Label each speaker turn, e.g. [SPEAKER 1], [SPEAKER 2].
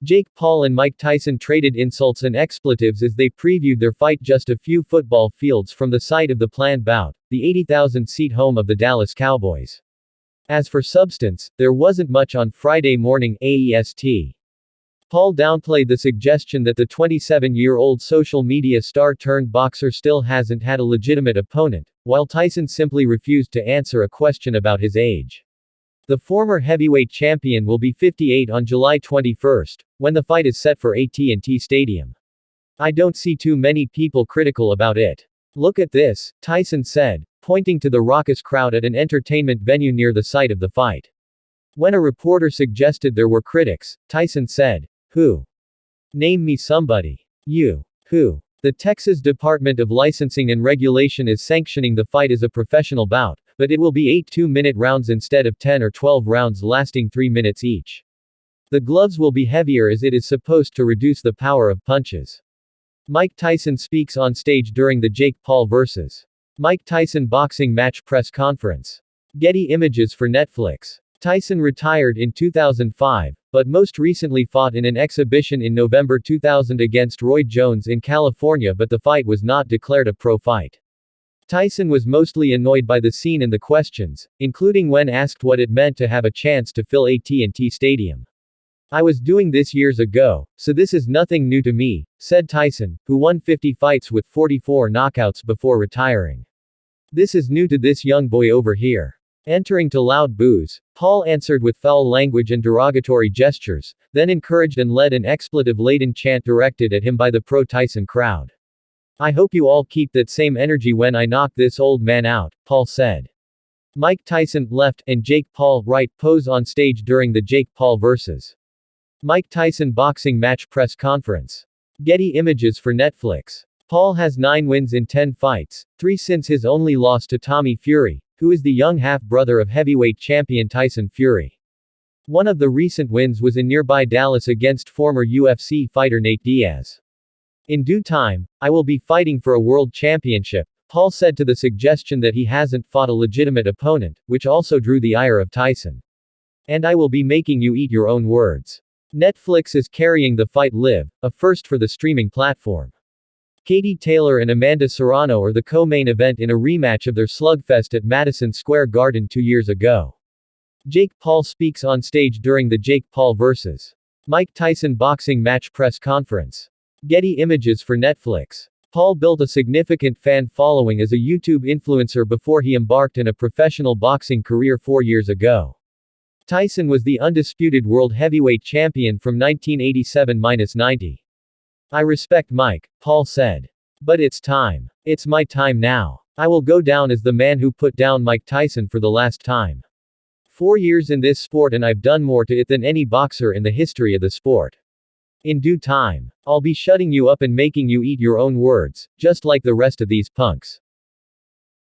[SPEAKER 1] Jake Paul and Mike Tyson traded insults and expletives as they previewed their fight just a few football fields from the site of the planned bout, the 80,000-seat home of the Dallas Cowboys. As for substance, there wasn't much on Friday morning AEST. Paul downplayed the suggestion that the 27-year-old social media star-turned-boxer still hasn't had a legitimate opponent, while Tyson simply refused to answer a question about his age. The former heavyweight champion will be 58 on July 21, when the fight is set for AT&T Stadium. I don't see too many people critical about it. Look at this, Tyson said, pointing to the raucous crowd at an entertainment venue near the site of the fight. When a reporter suggested there were critics, Tyson said, "Who? Name me somebody." "You. Who?" The Texas Department of Licensing and Regulation is sanctioning the fight as a professional bout, but it will be 8 2-minute rounds instead of 10 or 12 rounds lasting 3 minutes each. The gloves will be heavier as it is supposed to reduce the power of punches. Mike Tyson speaks on stage during the Jake Paul vs. Mike Tyson boxing match press conference. Getty Images for Netflix. Tyson retired in 2005, but most recently fought in an exhibition in November 2000 against Roy Jones in California, but the fight was not declared a pro fight. Tyson was mostly annoyed by the scene and the questions, including when asked what it meant to have a chance to fill AT&T Stadium. "I was doing this years ago, so this is nothing new to me," said Tyson, who won 50 fights with 44 knockouts before retiring. "This is new to this young boy over here." Entering to loud boos, Paul answered with foul language and derogatory gestures, then encouraged and led an expletive-laden chant directed at him by the pro-Tyson crowd. "I hope you all keep that same energy when I knock this old man out," Paul said. Mike Tyson, left, and Jake Paul, right, pose on stage during the Jake Paul vs. Mike Tyson boxing match press conference. Getty Images for Netflix. Paul has 9 wins in 10 fights, 3 since his only loss to Tommy Fury, who is the young half-brother of heavyweight champion Tyson Fury. One of the recent wins was in nearby Dallas against former UFC fighter Nate Diaz. "In due time, I will be fighting for a world championship," Paul said to the suggestion that he hasn't fought a legitimate opponent, which also drew the ire of Tyson. "And I will be making you eat your own words." Netflix is carrying the fight live, a first for the streaming platform. Katie Taylor and Amanda Serrano are the co-main event in a rematch of their slugfest at Madison Square Garden 2 years ago. Jake Paul speaks on stage during the Jake Paul vs. Mike Tyson boxing match press conference. Getty Images for Netflix. Paul built a significant fan following as a YouTube influencer before he embarked on a professional boxing career 4 years ago. Tyson was the undisputed world heavyweight champion from 1987-90. "I respect Mike," Paul said. "But it's time. It's my time now. I will go down as the man who put down Mike Tyson for the last time. 4 years in this sport and I've done more to it than any boxer in the history of the sport. In due time, I'll be shutting you up and making you eat your own words, just like the rest of these punks."